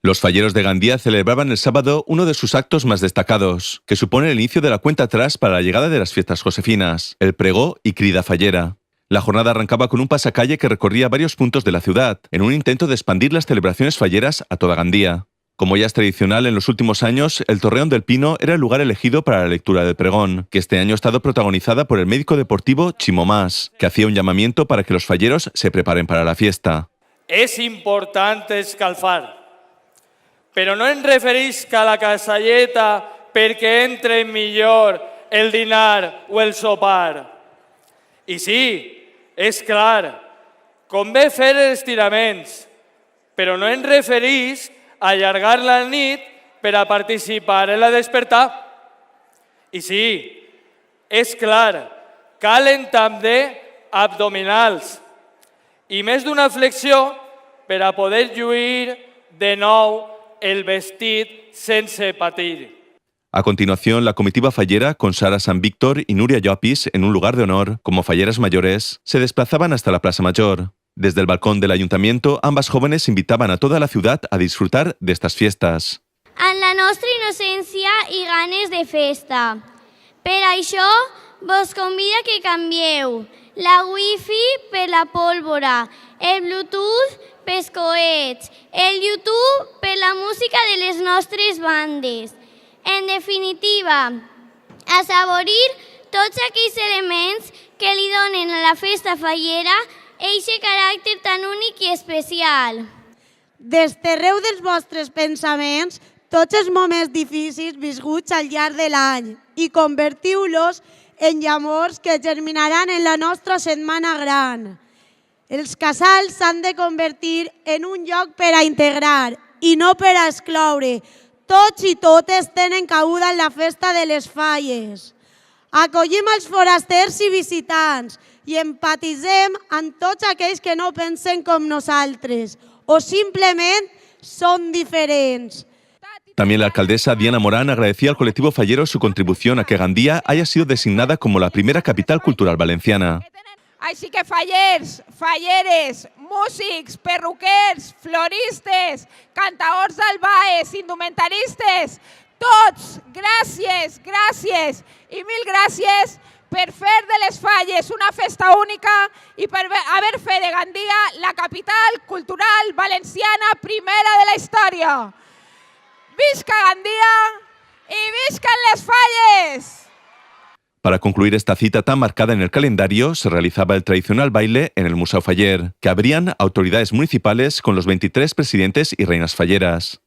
Los falleros de Gandía celebraban el sábado uno de sus actos más destacados, que supone el inicio de la cuenta atrás para la llegada de las fiestas josefinas, el pregó y crida fallera. La jornada arrancaba con un pasacalle que recorría varios puntos de la ciudad, en un intento de expandir las celebraciones falleras a toda Gandía. Como ya es tradicional en los últimos años, el Torreón del Pino era el lugar elegido para la lectura del pregón, que este año ha estado protagonizada por el médico deportivo Chimo Mas, que hacía un llamamiento para que los falleros se preparen para la fiesta. És important escalfar, però no em referisc a la casalleta perquè entre millor el dinar o el sopar. I sí, és clar, convé fer estiraments, però no em referisc a allargar la nit per a participar en la despertar. I sí, és clar, calen també abdominals i més d'una flexió per a poder lluir de nou el vestit sense patir. A continuación, la comitiva fallera, con Sara San Víctor y Nuria Llopis en un lugar de honor, como falleras mayores, se desplazaban hasta la Plaza Mayor. Desde el balcón del ayuntamiento, ambas jóvenes invitaban a toda la ciudad a disfrutar de estas fiestas. En la nostra innocència i ganes de festa. Per això, vos convida que canvieu la wifi per la pólvora, el Bluetooth pels coets, el YouTube per la música de les nostres bandes. En definitiva, assaborir tots aquells elements que li donen a la festa fallera eixe caràcter tan únic i especial. Desterreu dels vostres pensaments tots els moments difícils viscuts al llarg de l'any i convertiu-los en llamors que germinaran en la nostra setmana gran. Els casals s'han de convertir en un lloc per a integrar i no per a excloure. Tots i totes tenen cabuda en la festa de les falles. Acollim els forasters i visitants i empatitzem amb tots aquells que no pensen com nosaltres o simplement són diferents. También la alcaldesa Diana Morán agradecía al colectivo fallero su contribución a que Gandía haya sido designada como la primera capital cultural valenciana. Així que fallers, falleres, músics, perruquers, floristes, cantaors del BAES, indumentaristes, tots, gràcies, gràcies i mil gràcies per fer de les falles una festa única i per haver fet de Gandía la capital cultural valenciana primera de la història. Visca Gandía i viscan les falles! Para concluir esta cita tan marcada en el calendario, se realizaba el tradicional baile en el Museu Faller, que abrían autoridades municipales con los 23 presidentes y reinas falleras.